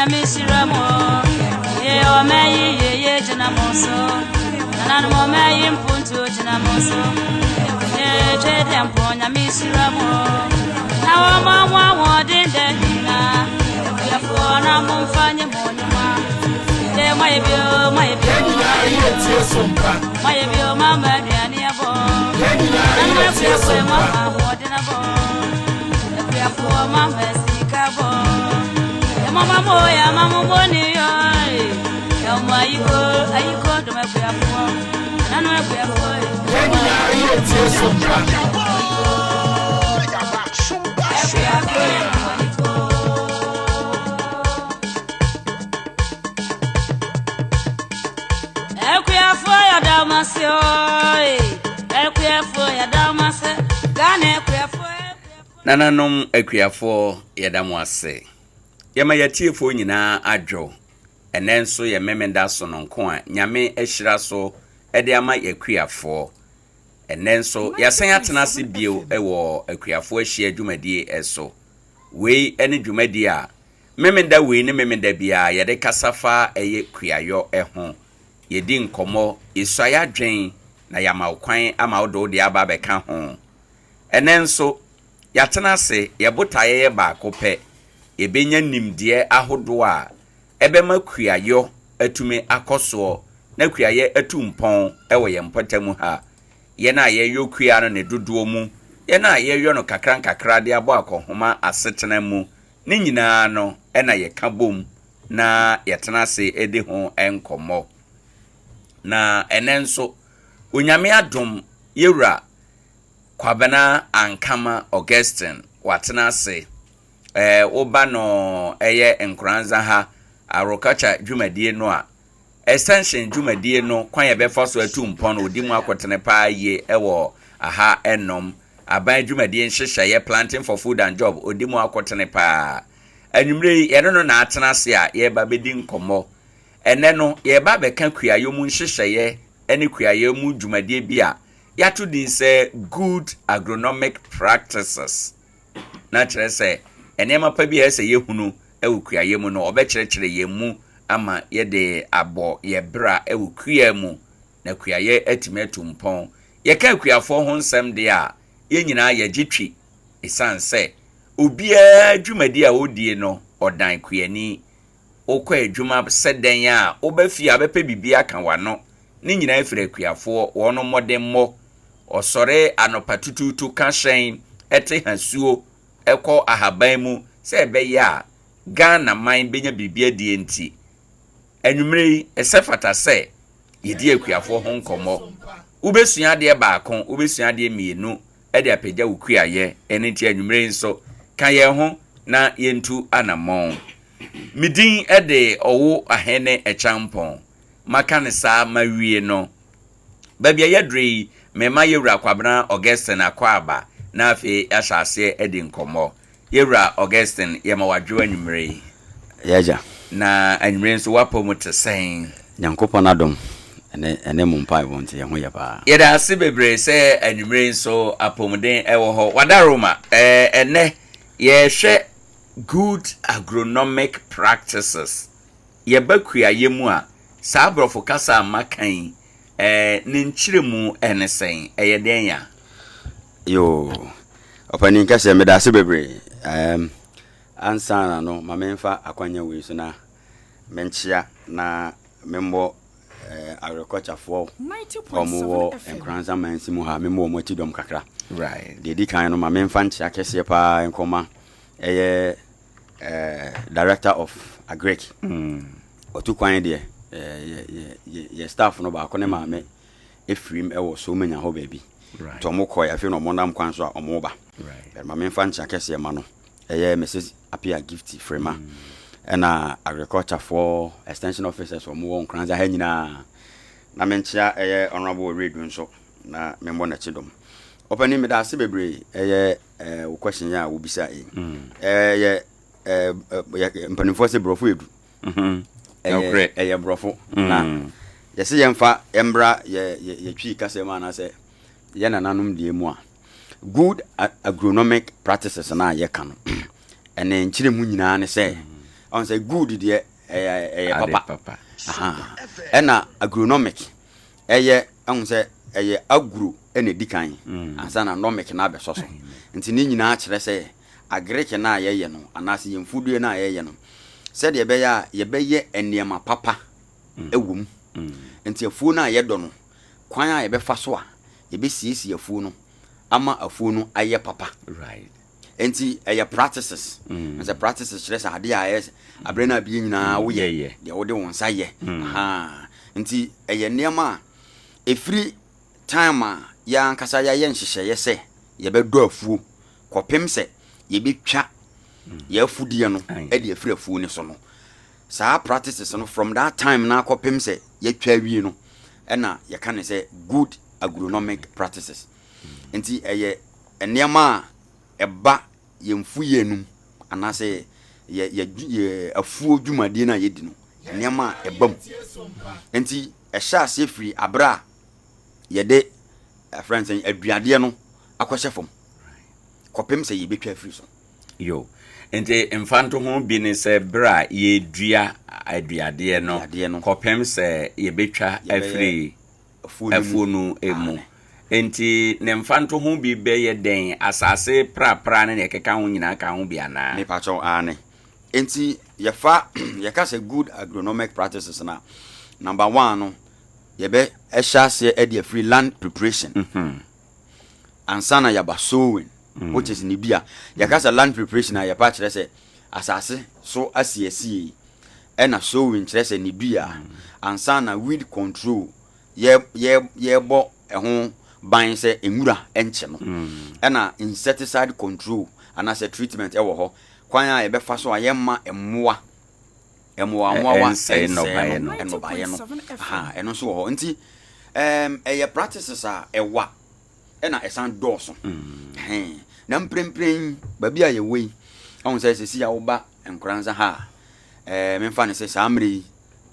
Yamisiramo, Ye May, Ye Janamoso, Nanamo May Impunto Janamoso, Ye Jedampo, Yamisiramo, now Mamma did the Hina, we are for Namon Fanya Monima, there might be my mamma, Dianiabo, and we're for Mamma, what in a ball, we are for Mamma. Mama boya, mama boni yo. Yama ayiko do me kuya fo. Nanu e kuya fo. Kuya fo ya damase oi. Kuya fo ya damase. Gane kuya fo. Nananom akuafo ya damase. Yama yatiefo nyina adwo enenso ye memenda so no nko a nyame ahyira so ede ama yakuafo enenso yasan atena se bio ewo akuafo ahyia dwumadie eso wei ene dwumadie a memenda wei ne memenda bia ye de kasafa eye kuayo eho ye di nkomo isaya dwen na yama okwan ama odo de aba beka ho enenso yatena se ye botaye ye ba kope ebenya nimdeɛ ahodo a ebema kuayo atume akoso na kuaye atumpɔn ɛwɔ yɛ mpɔtamu ha ye na ye yokua no ne dodoɔ mu ye na ye yɔ no kakra de abɔ akɔhoma asetena mu ne nyinaa no ɛna ye ka bom na yɛtena se ede ho enkommɔ na enenso onyame adom yewura kwabena ankama Augustine watena se oba no eye Nkoranza ha agriculture dwumadie no a extension dwumadie no kwan ye befa so atumpon odi mu akotene pa ye ewo aha enom aban dwumadie nhyehyeye planting for food and job odi mu akotene pa anwumre ye no na atena se a ye ba bedi nkomo ene no ye ba beka kuayo mu nhyehyeye ene kuayo mu dwumadie bi a yato din se good agronomic practices na kire se enema pa bi ese yehunu ewukuaye mu no obekyerkyere yemu ama yede abo ye bra ewukua mu na kuaye atimetumpon ye ka kuafo ho nsem de a ye nyina ye gitwi esanse obia dwumadi a odie no odan kuani okwa adwuma seden a obafi abepa bibia kan wano ni nyina efire kuafo wono modemmo osore anopa tututu ka hyen ete hasuo eko ahaban mu se ebeya Ghana man benya bibia die nti anwumre esefata se yedi akuafo ho nkomo ubesua de baako ubesua de mienu ede apagya wukuaye ene nti anwumre nso kan ye ho na yentu anamon midin ede Owoahene Acheampong maka ne saa mawie no babia yadrei mema yewura kwabena Augustine akwaba na afi asase edi nkomo yewura Augustine yema wadwo anwumre yaja na anwumre nso wapo mutesen nyankopon adom ene mumpai wonte ye ho yaba yeda ase bebre se anwumre nso apomden ewo ho wadaroma ene ye hwe good agronomic practices ye bakua yemu a sabrofo kasa makan ne nchiremu enesen eyeden ya yo opani kase me da se bebre ansana no mamemfa akwanya we so na menchia na membo agriculture for omo Nkoranza mansimu ha membo mo tidom kakra right dedi kan no mamemfa nchia kese pa nkoma director of agric otukwan de ye staff no ba ko ne maame efrim ewo so manya ho ba bi to mo koy afi no mo nam kwan so omo ba right mamemfa nchia kese ma no Mrs. Apia Gifty Frema and agriculture for extension officers from Nkoranza ha nyina na menchia honorable radio so na membo na chidom opani me da se bebre question ya wo bisa mpanifo se brofo edu brofo na yesi yemfa embra ye twi kasema na se ye nananum die mu a good agronomic practices na ye kan ene nchire mu nyina ne se on say good dear papa aha ena agronomic on say agro ene dikan ansa na nomic na be so nti ni nyina kire say agric na ye no anase yemfudu na ye no said ye be ye eniema papa ewum nti afuo na ye do no kwan a ye be fa so a ye be siesi afuo no ama afuo no aye papa right enti practices as a practices stress ade a abrena bi nyina wo ye de wo de won sa ye aha nti niema efiri time a ya nkasa ya ye nhihye ye se ye be do afuo kopem se ye be twa ye afudie no e de afiri afuo ni so no sa practices no from that time na kopem se ye twa wie no e na ye kan say good agronomic practices nti niema eba yemfuye num anase ye afuo dwumade na yedi no niema ebam nti ehya se free abra ye de friends aduade no akwahye fom kopem se ye betwa free so yo nti infanto ho bi ne se bra ye dua aduade no kopem se ye betwa afri afuo no emu enti ne mfanto ho bi be ye den asase pra ne keka ho nyina ka ho bia na me pacho ane enti ye fa ye ka say good agronomic practices na number 1 no ye be ehya se e de free land preparation ansana ya ba sowing which is ni bia ye ka say land preparation ye pa kire say asase so asiesi e na sowing kire say ni bia ansana weed control ye bo ho ban se enwura enche no na insecticide control ana se treatment e wo ho kwan a ye be fa so a ye ma emmoa wa ense no baye no ha eno so ho nti ye practices a ewa na esan doso na mprempren ba bia ye wei on se si ya wo ba Nkoranza ha memfa ne se samre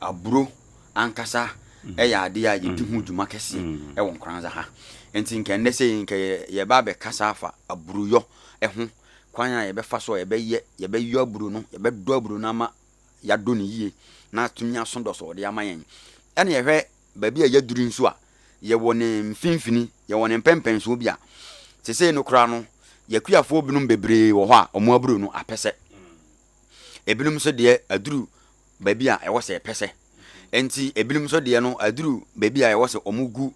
aburo ankasa ya ade a yedi hu dwuma kese wo Nkoranza ha enti nke ne se nke ye ba be kasa afa aburuyo ho kwan a ye be fa so ye be yo aburu no ye be do aburu na ma ya do ne yie na tumi asondo so de amayen ene ye hwe ba bia ya duru nso a ye wone mfinfini ye wone pempen so bia se se no kra no ye kuafo obinum bebre wo ho a omo aburu no apese ebinum so de aduru ba bia e wo se pese enti ebinum so de no aduru ba bia e wo se omugu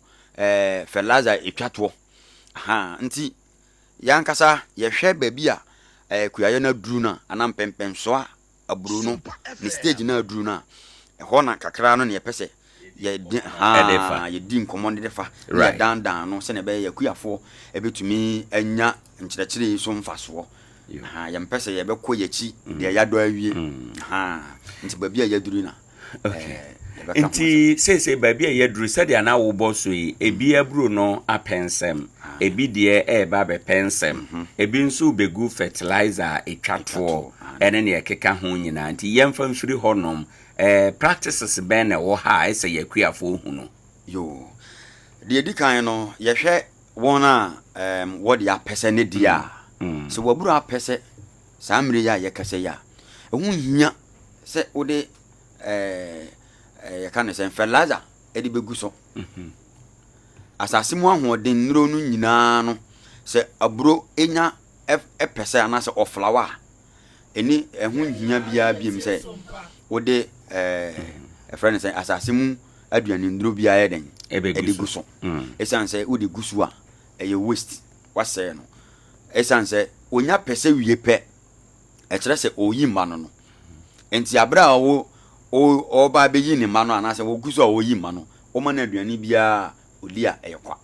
fertilizer etwato aha nti yankasa ye hwe ba bia kuaye na duru na anam pempen so a aburu no ni stage na aduru na ho na kakra no ne pese ye di nkomonde defa ya dan no se ne be yakuafo ebetumi anya nkyerɛkyerɛ so mfaso ha ya mpese ye be koyechi de ya do awie ha nti ba bia ya duru na nti sese baby ye duru se de na wo boso yi ebi aburo no apensem ebi de ba be pensem ebi nso begu fertilizer etwato ene ne keka ho nyina nti yemfa mfiri honom practices ben na wo ha ese yakuafo hu no yo de edikan no ye hwe won a what ya pese ne dia so waburo apese samre ya ye kase ya hu hia se ode ye kan se fertilizer edi begu so asase mu ahoden nro no nyina no se aburo enya pese ana se oflawa eni ehu hia bia biem se wode friend say asase mu aduane nduro bia ye den edi gu so esan se wode gusu a eye waste wase no esan se onya pese wie pe e kire se oyi ma no enti abra wo o ba be yi ni ma no anase wo gusu a oyi ma no o ma na aduane bia odi a eyekwa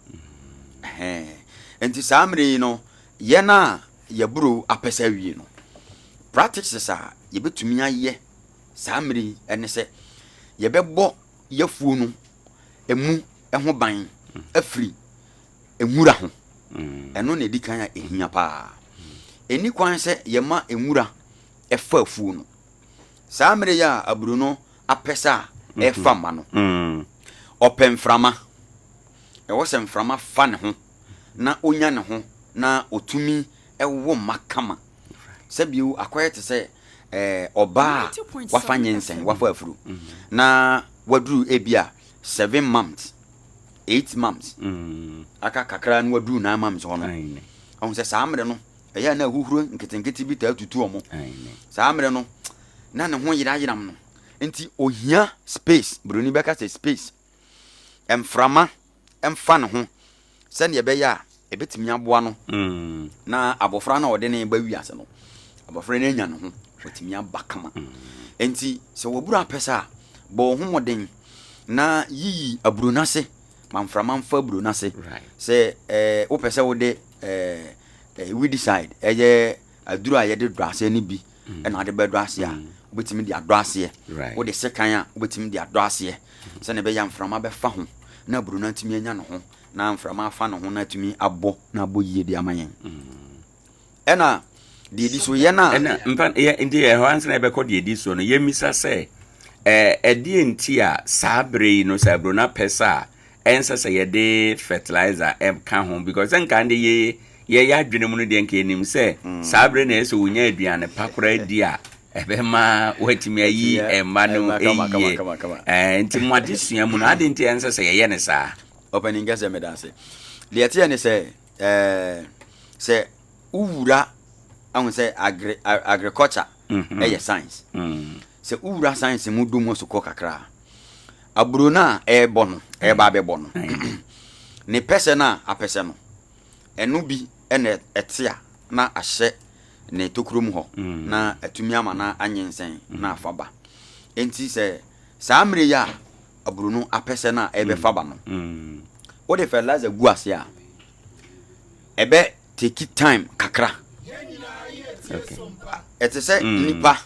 enti samre no ye na ye buru apese wie no practices a ye betumi aye samri ene se ye bebo yafuo no emu ho ban afri enwura ho eno na edikan a ehia pa eni kwan se ye ma enwura efa afuo no samri ya aburu no apesa efa ma no opemframa e wo se mframa fa ne ho na onya ne ho na otumi ewo makama sebiu akwete se oba wafa nyensen wafa afuru na waduru ebia 7 months 8 months aka kakra no waduru 9 months hono on se saamre no eya na huhuru nketenkete bi ta tutu omo saamre no na ne ho yirayiram no enti ohia space broni beka say space emframa emfa ne ho se ne be ya ebetimi aboa no na abofra na ode ne ba wiase no abofra na nya no ho otimi abakama enti se woburu apesa bo ho moden na yi abrunase manframa mfa abrunase se wo pesa wo de we decide eye aduru ayede drase ni bi na ade be drase a obetimi di adrase wo de sekan a obetimi di adrase se ne be ya mframa be fa ho na abruna timi anya no ho na mframa fa no ho na timi abo na abo yie di amayen ena di so ye na ena mpa ye ndi e ho anse na be ko di so no ye misa se edi enti a sabre no sabro na pesa ensa se ye de fertilizer ka ho because enka ndi ye ya adwene mu no de enka enim se sabre na eso wonya aduane pakora di a ebe ma watimi ayi emma no eye enti mo adesua mu no ade enti ensa se ye ne sa opening gas me dance le atia ne se uwura ahun se agriculture science se uwura science mu do mo so kakra aburo na bono ba be bono ne pese na apese no enu bi ene etia na ahye ne tokurum ho na atumi ama na anyensen na afaba enti se saamre ya aburo no apese na ebe faba no o de fertilizer gu ase a ebe take time kakra okay etese nipa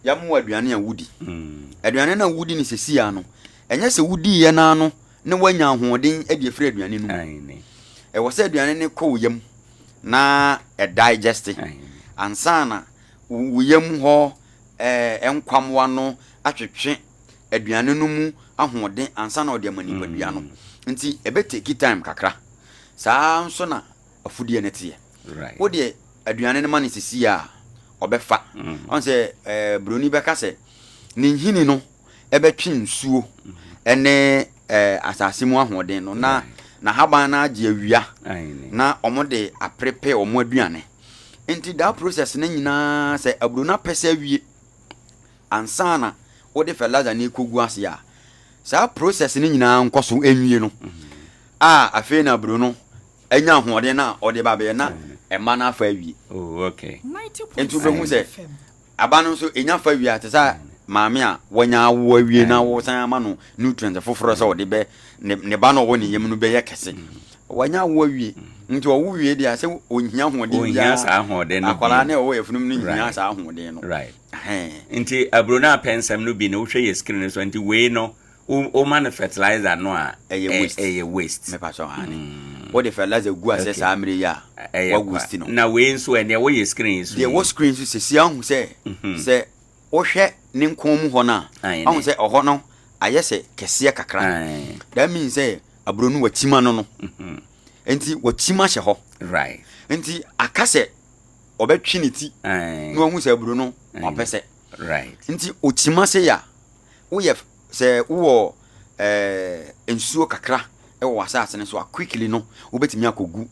ya mu aduane a wudi aduane na wudi ni sesi ya no enye se wudi ye na no ne wanya hoden e de fere aduane no e wo se aduane ne ko yam na e digest ansana wuyam ho enkwamwa no atwetwe aduane no mu ahoden ansana o de mani padua no nti ebe take time kakra saa nso na afudie ne tie wo de aduane ne mani sisi ya obefa on se broni beka se ni hini no ebe twi nsuo ene asase mu ahoden no na haban na age awia na omode aprepe omo aduane enti da process na nyina se abrona pese awie ansana wo de felaza na ekogu ase ya sa process ni nyina nkoso enwie no afi na brono enya ahoden na ode ba be na ema na afa awie okay entu be hu se abanu so enya fa awie atesa maame a wonya awo awie na wo san ama no nutrients foforo so ode be ne ba no wo ne yem no be ye kese wonya awo awie nti wo wie dia se ohia ahoden ya sa ahoden no akwala na wo efunum no nyia sa ahoden no right nti abrona pensam no bi na wo hwe ye screen so nti we no o man fertilizer no a eye waste me pa so ani what the fertilizer gu access amre ya wa waste no na we nso ene wo ye screen so the wo screen so se ahun se o hwe ne nkom mu ho na ahun se oho no aye se kese kakra that means say abronu watima no enti watima hye ho right enti akase obetwi ne ti no ahun se abronu opese right enti ochima se ya wo ye se wo ensuo kakra e wo asase ne so quickly no wo betimi akogu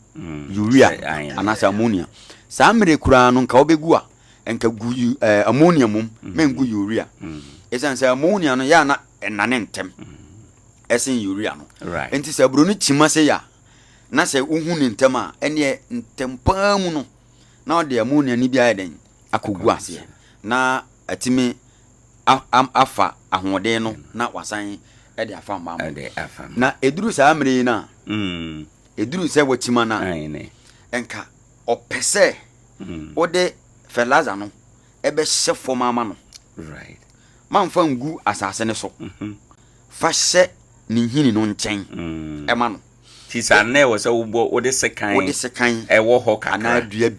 urea anasa ammonia sa mere kura no nka obegu a enka gu ammonia mum mengu urea esan se ammonia no ya na enane ntem esen urea no enti se aburo no chima se ya na se uhu ne ntem a ene ntempa mu no na ode ammonia ni bia eden akogu ase na atimi afa ahoden no na wasan e de afa mama na eduru sa amre na eduru se wachima na enka opese ode felaza no ebe hye fom ama no right manfa ngu asase ne so fa hye ni hini no nchen ema no ti sa na wo se wo ode sekan e wo ho ka ana dua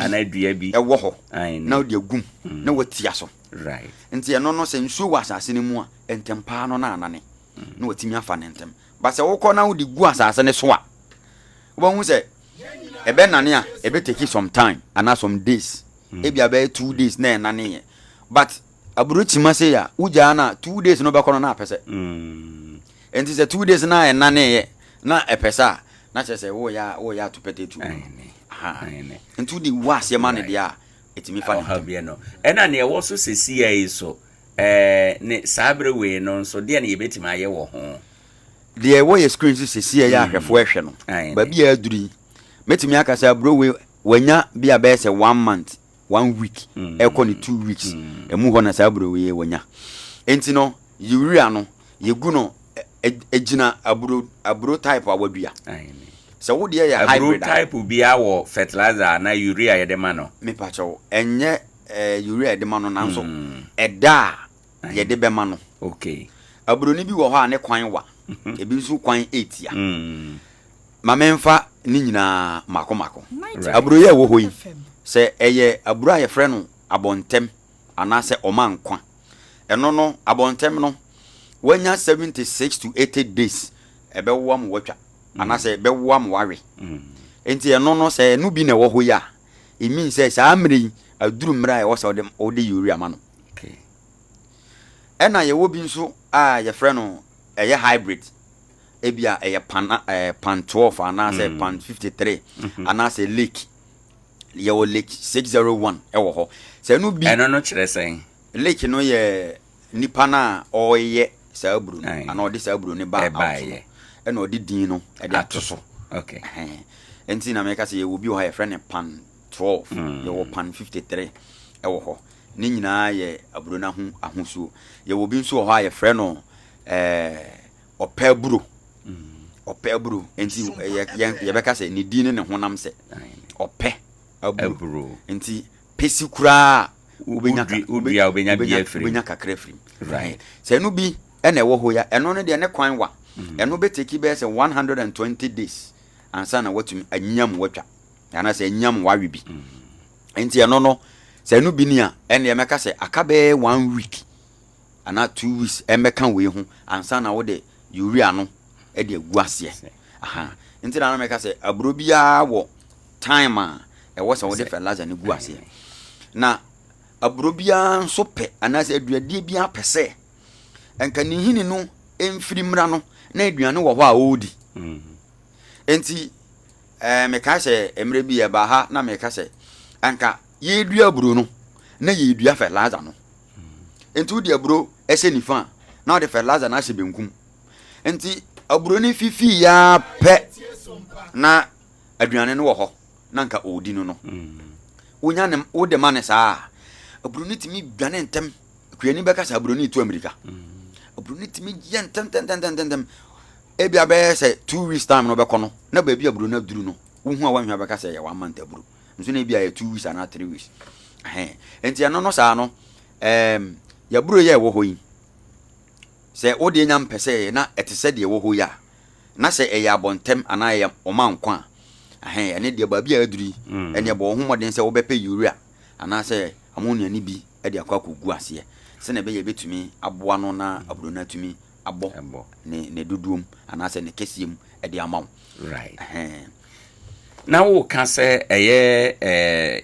bi e wo ho na ode agum na watia so right nti eno no se nsu wa asase ne mu a entempa no na anane na watimi afa ne ntem ba se wo ko na wo di gu asase ne so a wo hu se ebe nane a ebe take some time ana some days ebia be 2 days na nane ye but aburo chima say ya uja na 2 days no be kono na pese enti se 2 days na na ne na epesa na chese wo ya to petetu enti di was ye man dia etimi fa ne no ena ne wo so sesi ya so ne sabre we no so de na yebetima ye wo ho de wo ye screen so sesi ya ahwefo ehwe no ba bia aduri metimi aka sa aburo we wanya bia be se 1 month 1 week eko ni 2 weeks emu ho na sa aburo we wanya enti no urea no yegu no ejina aburo type awadua se wo de ya hybrid type bia wo fertilizer na urea ye de ma no me pa cho enye urea de ma no nanso eda ye de be ma no okay aburo ni bi wo ho a ne kwan wa ebi nso kwan 8 ya mamemfa ni nyina mako aburo ye wo ho yi se eye aburo aye frɛ no abontem anase omankwa eno no abontem no wanya 76 to 80 days ebe wo am watwa anase ebe wo am wawe enti eno no se no bi na wo ho ya e mean say sa amri aduru mra e wo se ode urea ma no okay ena ye wo bi nso a ye frɛ no eye hybrid ebia eye pan 12 anase pan 53 anase lake ye wo lake 601 e wo ho se no bi eno no kire sen lake no ye nipa na oye sabru ana odi sabru ne ba out ena odi din no e de atoso okay enti na meka se ye wo bi ho ye friend pan 12 ye wo pan 53 e wo ho ni nyina ye aburo na ho ahosuo ye wo bi nso ho ye friend no opaburo opaburo enti ye beka se ni din ne honam se opaburo enti pesi kura ubenya biafri ubenya kakra free right se no bi ene wo ho ya eno no de ne kwan wa eno be take be se 120 days ansa na watumi anyam watwa ana se anyam wawe bi enti eno no se no bi ni a ene emeka se aka be 1 week ana 2 weeks emeka we ho ansa na wo de urea no e de aguase enti na emeka se aburo bia wo time a e wo se wo de fertilizer ne guase na aburo bia nso pe anase aduade bia pese enka ni hini no emfiri mra no na aduane wo ho a odi enti me ka se emre bi e ba ha na me ka se anka ye dua aburo no na ye dua fertilizer no enti odi aburo ese nifa na odi fertilizer na hye benkum enti aburo ni fifi ya pe na aduane no wo ho na nka odi no wonya ne wo de mane saa aburo ni timi dwane ntem kuani beka sa aburo ni to America aburo ni timi je ntem ebia be se 2 weeks time no be kono na ba bia aburo na duru no wo hu a wanhwa beka se ya 1 month aburo nso na bia ya 2 weeks ana 3 weeks enti ya no saa no ya aburo ye wo hoyi se wo de nya mpese na etese de wo hoyi a na se e ya abontem ana ya omankwa ene de ba bia aduri ene bo ho moden se wo bepe urea ana se ammonia ni bi e de akwa kogu ase se na be ye betumi aboa no na aburo na tumi abo ne duduom ana se ne kesiem e de amaw right na wo ka se eye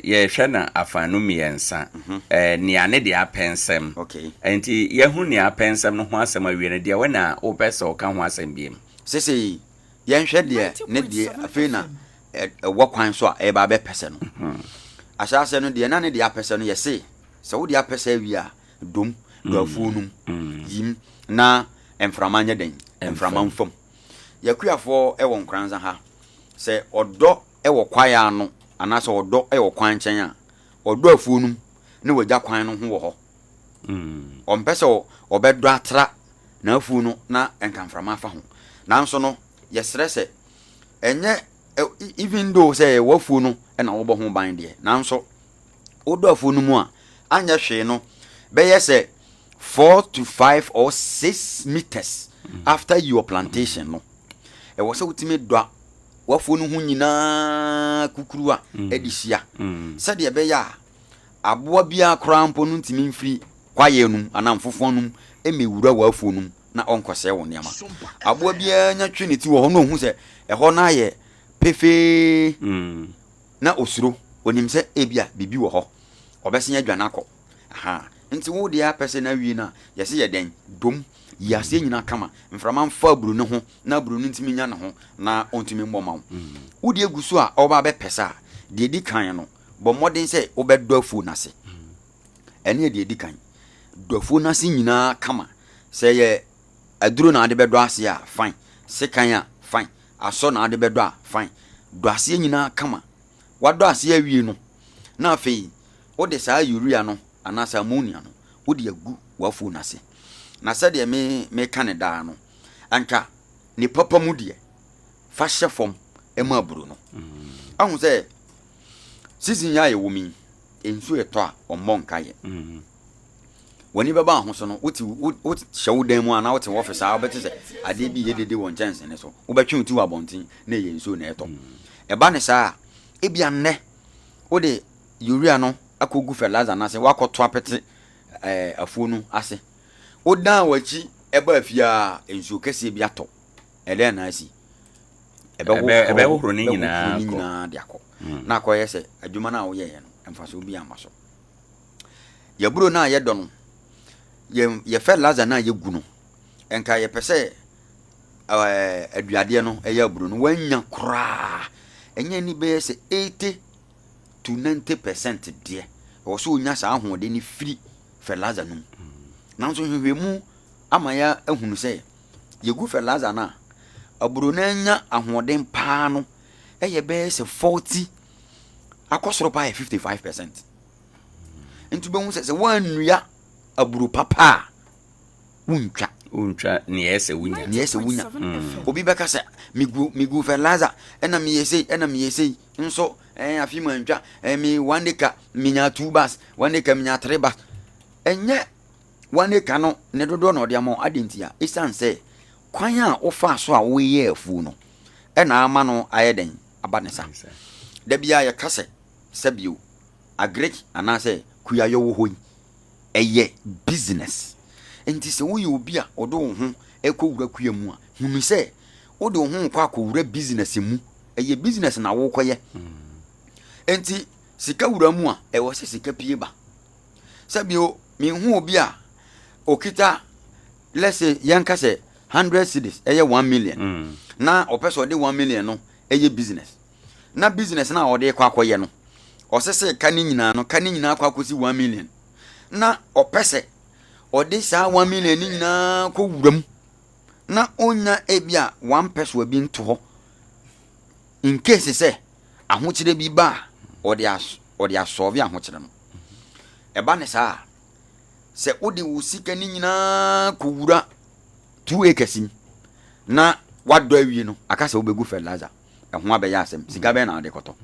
ye hwe na afanu miensa ne ane de apensem okay enti ye hu ne apensem no ho asem awie ne de we na wo pese o ka ho asem biem sese ye hwe de ne de afi na wo kwan so a e ba be pese no asase no de na ne de apese no ye se wo de apese wi a dom do afunum yim na emframanya den emframanfom Akuafo e wo Nkoranza ha se odo e wo kwaya no anase odo e wo kwan chen a odo afunum ne wagya kwan no ho wo ho ompese obedo atra na afunu na enkamframa fa ho nanso no yesere se enye even though say wafu no e na wo bo ho ban de nanso odo afunu mu a anya hwe no be yese 4 to 5 or 6 meters after your plantation no e wo se utime do wafu no hu nyina kukuruwa edisia se de be ya aboa bia krampo no ntimi mfiri kwaye num anamfofo num emewura wafu num na onkose wo niama aboa bia nya twe ne ti wo ho no hu se e ho na ye pefe na osuro onim se ebia bibi wo ho obese nya dwana akọ nti wo de a person na wi na yesi ye den dom yase nyina kama mframa mfa buru ne ho na buru no ntimi nya ne ho na ontimi mbɔ ma wo de egusu a oba be pesa de di kan no bɔ modern sɛ obɛdɔ afu na se ɛne de di kan dɔfu na se nyina kama sɛ ye aduro na de bɛdɔ ase a fine sekan a fine aso na de bɛdɔ a fine dɔ ase nyina kama wadɔ ase awie no na afei wo de saa urea no anasa ammonia no wo de agu wafu na se na sɛ de me ka ne daa no anka ni papa mu de fa hye fom ema aburu no ahu sɛ season ya ye wumi ensu eto a ommɔ nka ye wani baba ho so no woti hyew dan mu ana woti office a wobɛte sɛ ade bi ye dede won chance ne so wobɛtwe uti wa bonten na ye ensu na eto eba ne saa ebia nne wo de urea no akogu fertilizer na se wakoto apete afuo no ase odan wachi eba afia ensu kese bi ato ele na asi ebe wo horo ni nyina de akọ na akọ se adwuma na wo ye no emfa so bi amaso ye buro na ye do no ye fertilizer na ye gu no enka ye pese aduade no ye buro no wanya kra enya ni be se 80 to 90% de wo so nya sa ahode ni free fertilizer no nanso hwehwemu amaya ehunu se ye gu fertilizer na aburo na nya ahoden paa no eye be se 40 akosoro pa 55%. Ntu be hu se wanua aburo papa untwa ne yese wunya obi beka se migu fertilizer ena mi yese nso afi mantwa mi wandeka minya 2 bas wandeka minya 3 bas enye wandeka no ne dodo na ode amon adentia esanse kwan a ofa so a wo ye afu no ena ama no ayeden abanesa da bia ye kase sabio agrek anase kuyayo wo hoyi eye business enti se wo ye obi a odo ho ekowura kuyamu a hunu se odo ho kwa akowura business mu eye business na wo koye enti sika wura mu a ewo se sika pie ba sabio mi hu obi a okita let's say yanka se 100 cedis eye 1 million na opeso de 1 million no eye business na business na ode kwa akoye no osese ka ni nyina kwa akosi 1 million na opese ode sa 1 million ni nyina ko wuram na onya ebia 1 peso bi nto ho in case se ahokyere bi ba ode asolve ahokyere no eba ne sa se ode wo sika ni nyina ko wura 2 acres na wado awie no akasa obegu fertilizer ehun abeya asem sika be na ade koto